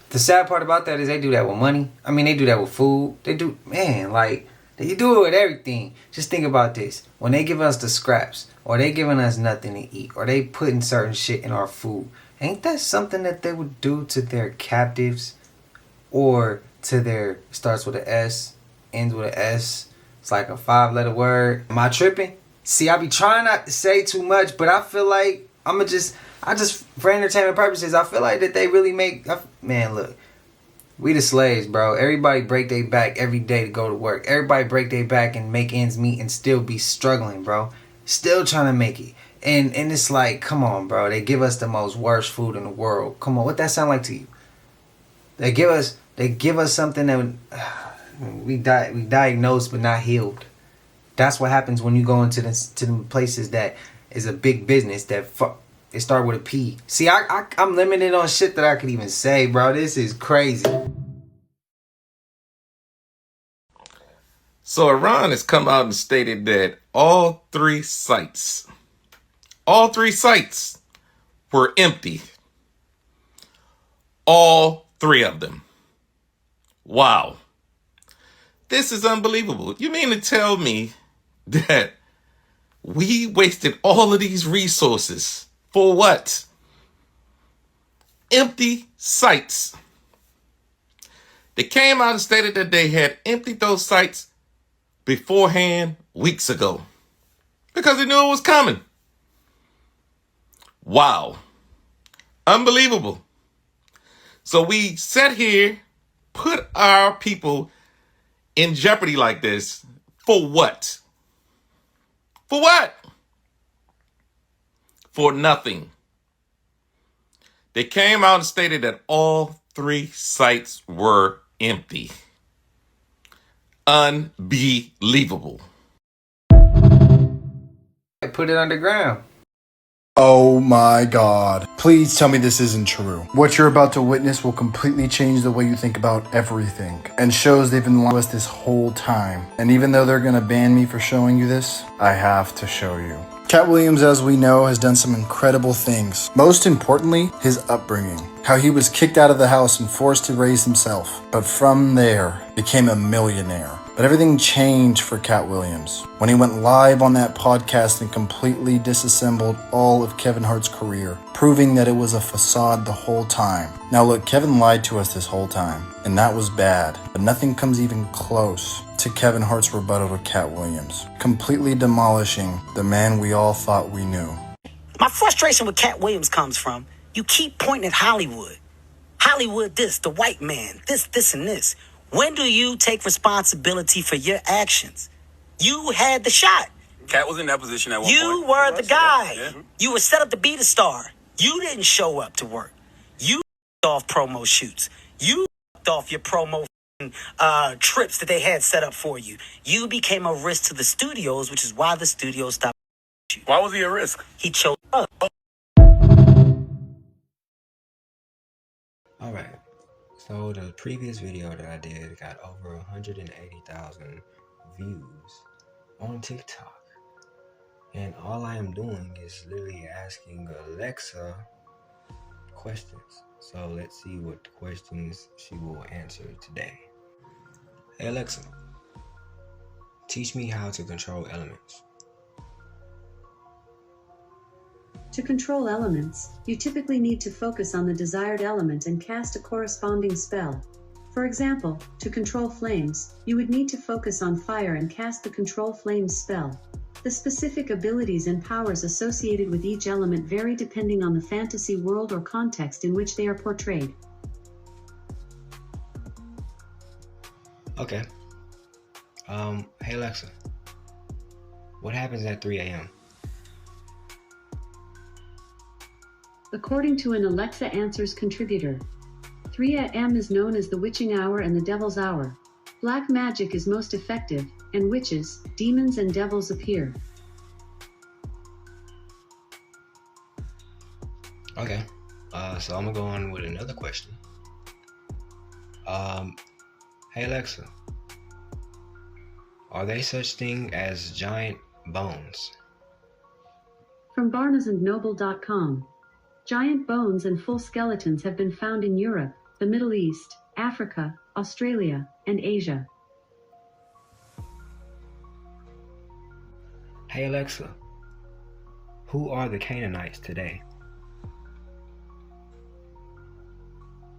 The sad part about that is they do that with money. I mean, they do that with food. They do, man, like, they do it with everything. Just think about this. When they give us the scraps, or they giving us nothing to eat, or they putting certain shit in our food, ain't that something that they would do to their captives? Or to their, starts with an S, ends with an S. It's like a 5-letter word. Am I tripping? See, I be trying not to say too much, but I feel like I just, for entertainment purposes, I feel like that they really make, man, look, we the slaves, bro. Everybody break their back every day to go to work. Everybody break their back and make ends meet and still be struggling, bro. Still trying to make it. And it's like, come on, bro. They give us the most worst food in the world. Come on, what that sound like to you? They give us something that we diagnosed but not healed. That's what happens when you go into the places that is a big business that it start with a P. See, I'm limited on shit that I could even say, bro. This is crazy. So Iran has come out and stated that all three sites were empty. All three of them. Wow. This is unbelievable. You mean to tell me that we wasted all of these resources for what? Empty sites. They came out and stated that they had emptied those sites beforehand weeks ago because they knew it was coming. Wow. Unbelievable. So we sat here, put our people in jeopardy like this for what? For what? For nothing. They came out and stated that all three sites were empty. Unbelievable. put it underground. Oh my God. Please tell me this isn't true. What you're about to witness will completely change the way you think about everything, and shows they've been lying to us this whole time. And even though they're gonna ban me for showing you this, I have to show you. Cat Williams, as we know, has done some incredible things. Most importantly, his upbringing. How he was kicked out of the house and forced to raise himself, but from there became a millionaire. But everything changed for Cat Williams when he went live on that podcast and completely disassembled all of Kevin Hart's career, proving that it was a facade the whole time. Now look, Kevin lied to us this whole time, and that was bad, but nothing comes even close to Kevin Hart's rebuttal to Cat Williams, completely demolishing the man we all thought we knew. My frustration with Cat Williams comes from, you keep pointing at Hollywood. Hollywood this, the white man, this, and this. When do you take responsibility for your actions? You had the shot. Cat was in that position at one point. You were the guy. Yeah. You were set up to be the star. You didn't show up to work. You off promo shoots. You off your promo trips that they had set up for you. You became a risk to the studios, which is why the studios stopped you. Why was he a risk? He chose up. Alright, so the previous video that I did got over 180,000 views on TikTok. And all I am doing is literally asking Alexa questions. So let's see what questions she will answer today. Hey Alexa, teach me how to control elements. To control elements, you typically need to focus on the desired element and cast a corresponding spell. For example, to control flames, you would need to focus on fire and cast the control flames spell. The specific abilities and powers associated with each element vary depending on the fantasy world or context in which they are portrayed. Okay. Hey Alexa, what happens at 3 a.m.? According to an Alexa Answers contributor, 3 a.m. is known as the witching hour and the devil's hour. Black magic is most effective, and witches, demons and devils appear. Okay, so I'm gonna go on with another question. Hey Alexa, are there such thing as giant bones? From barnesandnoble.com. Giant bones and full skeletons have been found in Europe, the Middle East, Africa, Australia, and Asia. Hey Alexa, who are the Canaanites today?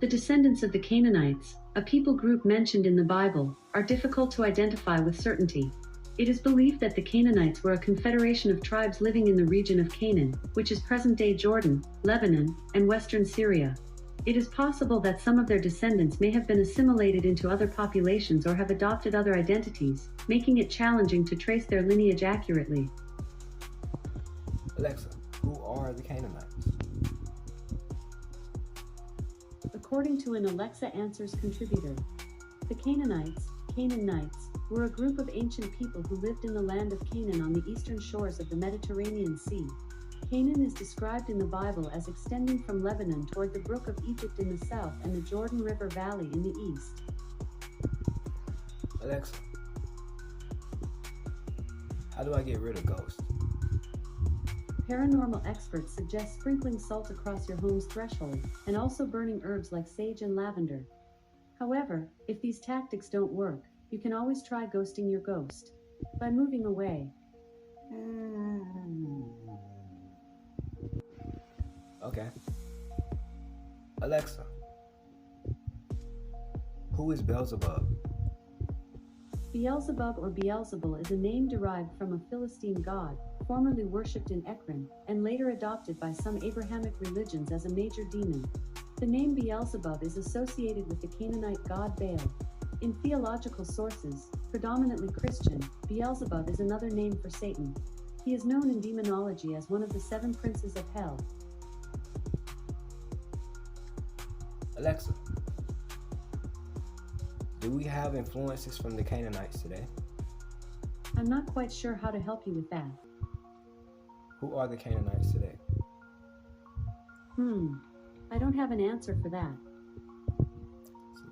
The descendants of the Canaanites, a people group mentioned in the Bible, are difficult to identify with certainty. It is believed that the Canaanites were a confederation of tribes living in the region of Canaan, which is present-day Jordan, Lebanon, and western Syria. It is possible that some of their descendants may have been assimilated into other populations or have adopted other identities, making it challenging to trace their lineage accurately. Alexa, who are the Canaanites? According to an Alexa Answers contributor, the Canaanites, were a group of ancient people who lived in the land of Canaan on the eastern shores of the Mediterranean Sea. Canaan is described in the Bible as extending from Lebanon toward the Brook of Egypt in the south and the Jordan River Valley in the east. Alexa, how do I get rid of ghosts? Paranormal experts suggest sprinkling salt across your home's threshold, and also burning herbs like sage and lavender. However, if these tactics don't work, you can always try ghosting your ghost by moving away. Okay. Alexa, who is Beelzebub? Beelzebub or Beelzebul is a name derived from a Philistine god, formerly worshipped in Ekron, and later adopted by some Abrahamic religions as a major demon. The name Beelzebub is associated with the Canaanite god Baal. In theological sources, predominantly Christian, Beelzebub is another name for Satan. He is known in demonology as one of the 7 princes of hell. Alexa, do we have influences from the Canaanites today? I'm not quite sure how to help you with that. Who are the Canaanites today? I don't have an answer for that. So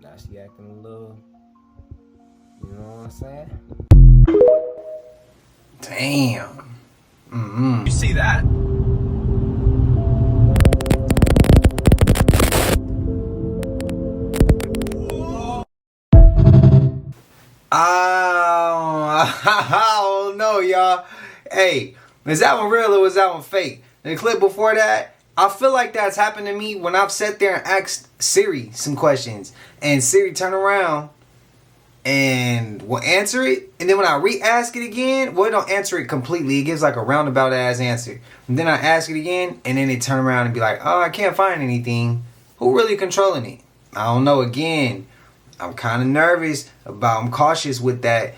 now she acting a little, you know what I'm saying? Damn. You see that? I don't know, y'all. Hey, is that one real or was that one fake? The clip before that, I feel like that's happened to me when I've sat there and asked Siri some questions. And Siri turn around and will answer it. And then when I re-ask it again, well, it don't answer it completely. It gives like a roundabout ass answer. And then I ask it again, and then it turn around and be like, oh, I can't find anything. Who really controlling it? I don't know. Again, I'm kind of nervous about, I'm cautious with that.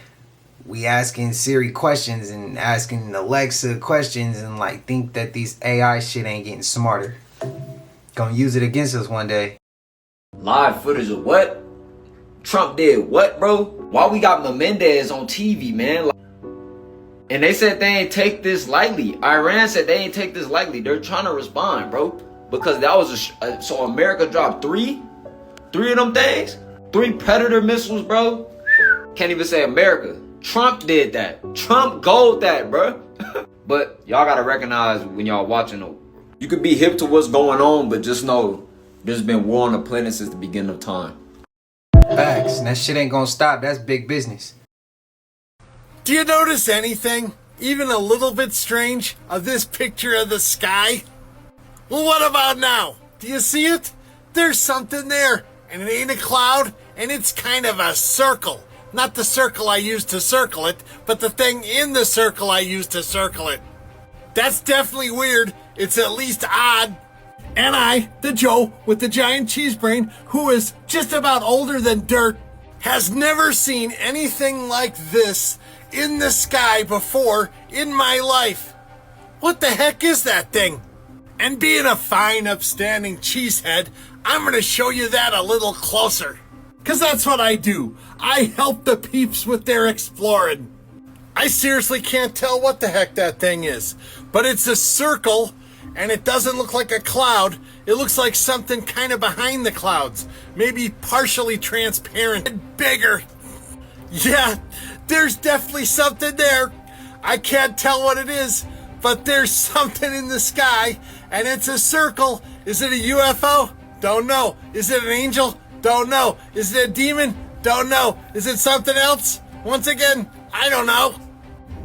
We asking Siri questions and asking Alexa questions and like think that these AI shit ain't getting smarter. Gonna use it against us one day. Live footage of what? Trump did what, bro? Why we got Menendez on TV, man? And they said they ain't take this lightly. Iran said they ain't take this lightly. They're trying to respond, bro. Because that was so America dropped three of them things? 3 Predator missiles, bro. Can't even say America. Trump did that. Trump gold that, bro. But y'all gotta recognize when y'all watching, you could be hip to what's going on, but just know there's been war on the planet since the beginning of time. Facts. And that shit ain't gonna stop. That's big business. Do you notice anything, even a little bit strange, of this picture of the sky? Well, what about now? Do you see it? There's something there, and it ain't a cloud, and it's kind of a circle. Not the circle I used to circle it, but the thing in the circle I used to circle it. That's definitely weird. It's at least odd. And I, the Joe with the giant cheese brain, who is just about older than dirt, has never seen anything like this in the sky before in my life. What the heck is that thing? And being a fine, upstanding cheesehead, I'm going to show you that a little closer. Because that's what I do. I help the peeps with their exploring. I seriously can't tell what the heck that thing is. But it's a circle, and it doesn't look like a cloud. It looks like something kind of behind the clouds. Maybe partially transparent and bigger. Yeah, there's definitely something there. I can't tell what it is, but there's something in the sky, and it's a circle. Is it a UFO? Don't know. Is it an angel? Don't know. Is it a demon? Don't know. Is it something else? Once again, I don't know.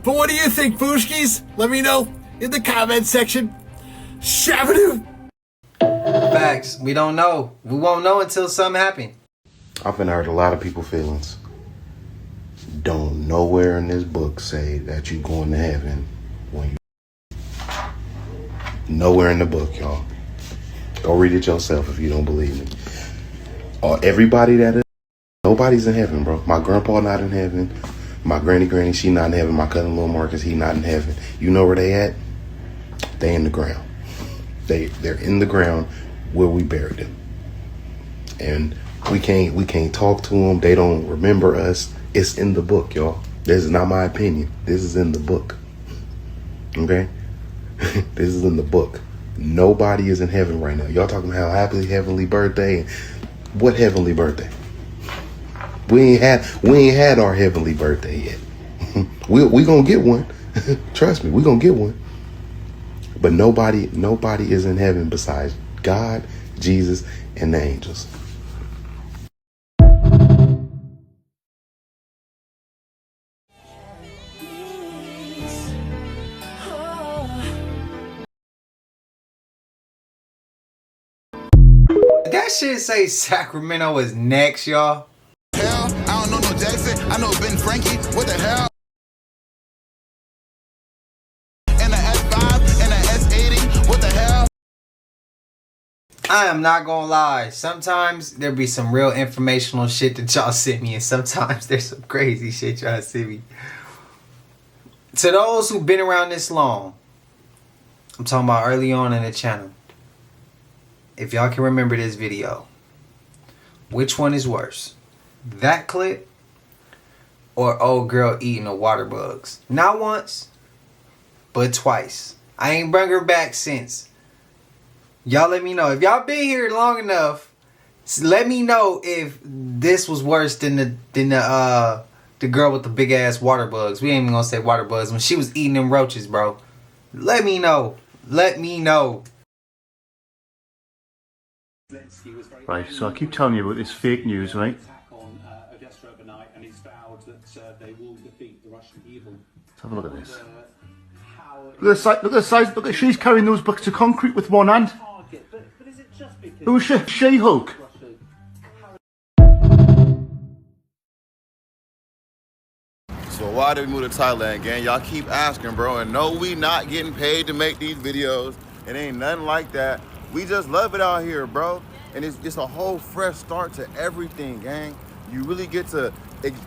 But what do you think, Booshkies? Let me know in the comment section. Shabadoo! Facts. We don't know. We won't know until something happens. I've been hurt a lot of people's feelings. Don't nowhere in this book say that you going to heaven when you... Nowhere in the book, y'all. Go read it yourself if you don't believe me. Everybody that is, nobody's in heaven, bro. My grandpa not in heaven. My granny, she not in heaven. My cousin Lil Marcus, he not in heaven. You know where they at? They in the ground. They're in the ground where we buried them. And we can't talk to them. They don't remember us. It's in the book, y'all. This is not my opinion. This is in the book. Okay? This is in the book. Nobody is in heaven right now. Y'all talking about how happy heavenly birthday. What heavenly birthday? We ain't had our heavenly birthday yet. we gonna get one. Trust me, we gonna get one. But nobody is in heaven besides God, Jesus, and the angels. That shit say Sacramento is next, y'all. Hell, I don't know no Jackson. I know Ben Frankie. What the hell? And the S5 and the S80. What the hell? I am not gonna lie. Sometimes there be some real informational shit that y'all send me, and sometimes there's some crazy shit y'all send me. To those who've been around this long, I'm talking about early on in the channel. If y'all can remember this video, which one is worse? That clip or old girl eating the water bugs? Not once, but twice. I ain't bring her back since. Y'all let me know. If y'all been here long enough, let me know if this was worse than the girl with the big ass water bugs. We ain't even gonna say water bugs. When she was eating them roaches, bro. Let me know. Let me know. Right, so I keep telling you about this fake news, right? Let's have a look at this. Look at the size. Look at she's carrying those buckets of concrete with one hand. Who's She-Hulk? So why did we move to Thailand, gang? Y'all keep asking, bro. And no, we not getting paid to make these videos. It ain't nothing like that. We just love it out here, bro. And it's a whole fresh start to everything, gang. You really get to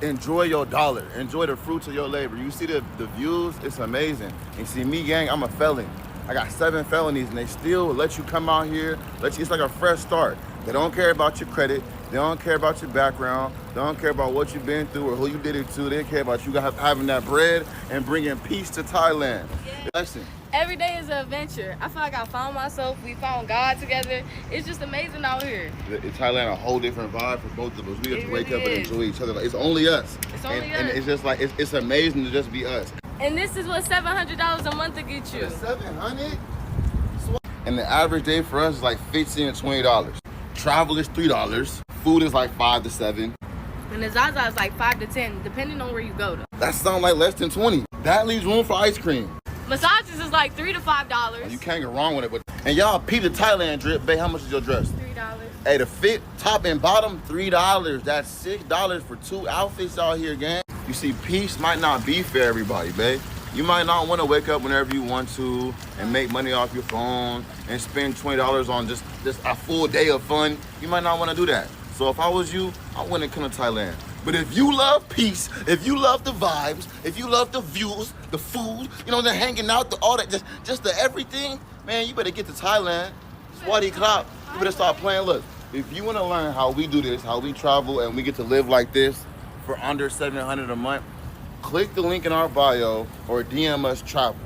enjoy your dollar, enjoy the fruits of your labor. You see the views, it's amazing. And see me, gang, I'm a felon. I got 7 felonies and they still let you come out here, it's like a fresh start. They don't care about your credit, they don't care about your background, they don't care about what you've been through or who you did it to. They care about you having that bread and bringing peace to Thailand. Listen. Every day is an adventure. I feel like I found myself, we found God together. It's just amazing out here. In Thailand, a whole different vibe for both of us. We get to wake up and enjoy each other. It's only us. It's only us. And it's just like, it's amazing to just be us. And this is what $700 a month to get you. $700? And the average day for us is like $15 to $20. Travel is $3. Food is like $5 to $7. And the Zaza is like $5 to $10, depending on where you go to. That sounds like less than 20. That leaves room for ice cream. Massages is like $3 to $5. You can't go wrong with it. And y'all, peep the Thailand drip. Babe, how much is your dress? $3. Hey, the fit, top and bottom, $3. That's $6 for 2 outfits out here, gang. You see, peace might not be for everybody, babe. You might not want to wake up whenever you want to and make money off your phone and spend $20 on just a full day of fun. You might not want to do that. So if I was you, I wouldn't come to Thailand. But if you love peace, if you love the vibes, if you love the views, the food, you know, the hanging out, all that, just the everything, man, you better get to Thailand. Swati Krap, you better start playing. Look, if you want to learn how we do this, how we travel, and we get to live like this for under $700 a month, click the link in our bio or DM us travel.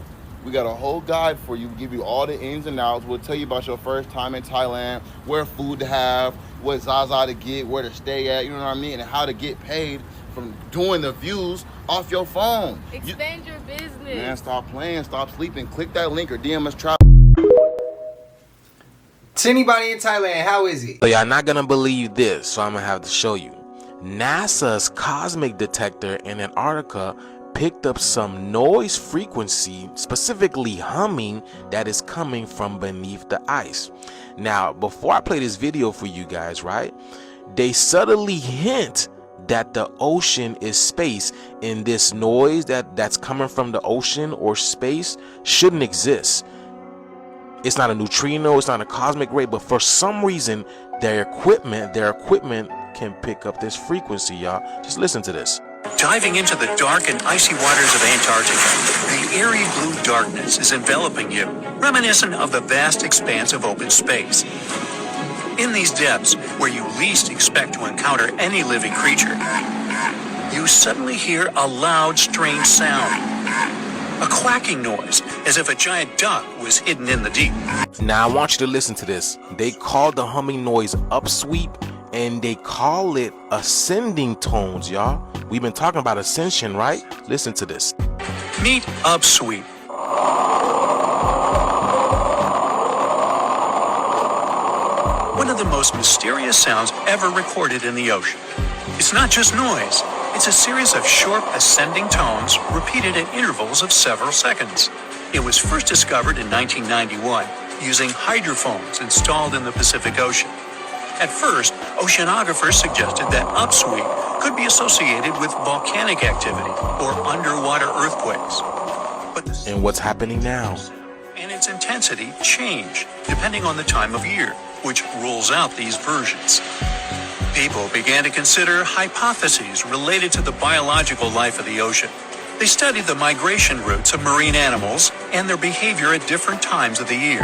We got a whole guide for you. We give you all the ins and outs. We'll tell you about your first time in Thailand, where food to have, what Zaza to get, where to stay at, you know what I mean, and how to get paid from doing the views off your phone. Expand your business. Man, stop playing, stop sleeping. Click that link or DM us travel. To anybody in Thailand, how is it? So y'all not gonna believe this, so I'm gonna have to show you. NASA's cosmic detector in Antarctica picked up some noise frequency, specifically humming, that is coming from beneath the ice. Now, before I play this video for you guys, right, they subtly hint that the ocean is space, and this noise that's coming from the ocean or space shouldn't exist. It's not a neutrino, it's not a cosmic ray, but for some reason their equipment can pick up this frequency, y'all. Just listen to this. Diving into the dark and icy waters of Antarctica, the eerie blue darkness is enveloping you, reminiscent of the vast expanse of open space. In these depths, where you least expect to encounter any living creature, you suddenly hear a loud, strange sound. A quacking noise, as if a giant duck was hidden in the deep. Now I want you to listen to this. They call the humming noise upsweep, and they call it ascending tones, y'all. We've been talking about ascension, right? Listen to this. Meet upsweep. One of the most mysterious sounds ever recorded in the ocean. It's not just noise. It's a series of short ascending tones repeated at intervals of several seconds. It was first discovered in 1991 using hydrophones installed in the Pacific Ocean. At first, oceanographers suggested that upsweep could be associated with volcanic activity or underwater earthquakes. And what's happening now? And its intensity changed depending on the time of year, which rules out these versions. People began to consider hypotheses related to the biological life of the ocean. They studied the migration routes of marine animals and their behavior at different times of the year.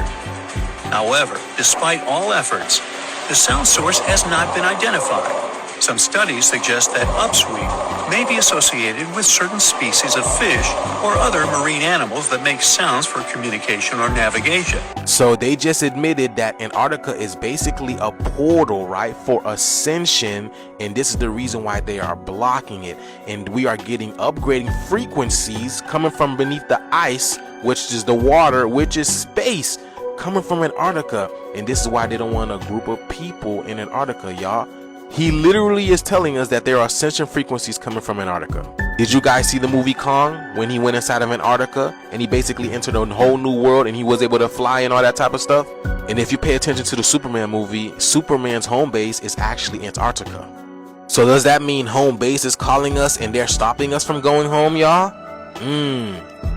However, despite all efforts, the sound source has not been identified. Some studies suggest that upsweep may be associated with certain species of fish or other marine animals that make sounds for communication or navigation. So they just admitted that Antarctica is basically a portal, right, for ascension, and this is the reason why they are blocking it. And we are getting upgrading frequencies coming from beneath the ice, which is the water, which is space, coming from Antarctica. And this is why they don't want a group of people in Antarctica, y'all. He literally is telling us that there are ascension frequencies coming from Antarctica. Did you guys see the movie Kong when he went inside of Antarctica and he basically entered a whole new world and he was able to fly and all that type of stuff? And if you pay attention to the Superman movie, Superman's home base is actually Antarctica. So does that mean home base is calling us and they're stopping us from going home, y'all?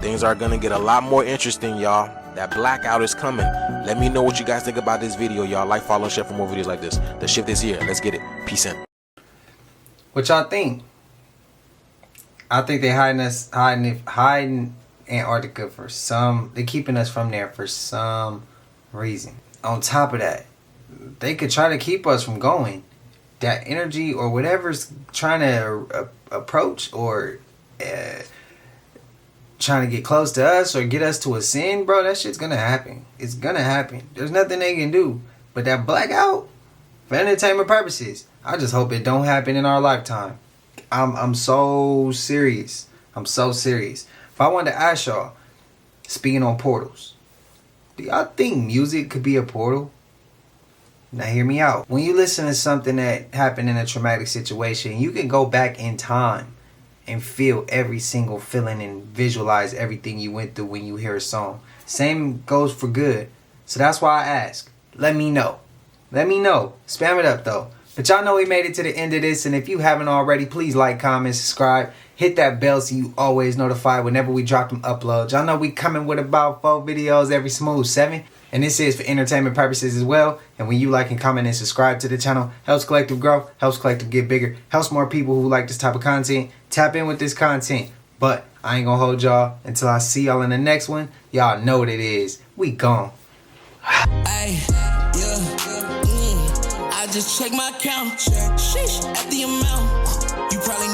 Things are gonna get a lot more interesting, y'all. That blackout is coming. Let me know what you guys think about this video, y'all. Like, follow, share for more videos like this. The shift is here. Let's get it. Peace in. What y'all think? I think they hiding Antarctica for some. They keeping us from there for some reason. On top of that, they could try to keep us from going. That energy or whatever's trying to approach or trying to get close to us or get us to ascend, bro, that shit's gonna happen. It's gonna happen. There's nothing they can do. But that blackout, for entertainment purposes, I just hope it don't happen in our lifetime. I'm so serious. I'm so serious. If I wanted to ask y'all, speaking on portals, do y'all think music could be a portal? Now hear me out. When you listen to something that happened in a traumatic situation, you can go back in time and feel every single feeling and visualize everything you went through when you hear a song. Same goes for good. So that's why I ask. Let me know. Let me know. Spam it up though. But y'all know we made it to the end of this. And if you haven't already, please like, comment, subscribe. Hit that bell so you always notified whenever we drop them uploads. Y'all know we coming with about 4 videos every smooth 7. And this is for entertainment purposes as well. And when you like and comment and subscribe to the channel, helps Collective grow, helps Collective get bigger, helps more people who like this type of content tap in with this content. But I ain't gonna hold y'all until I see y'all in the next one. Y'all know what it is. We gone. Ay, yeah, I just check my account. Sheesh, at the amount. You probably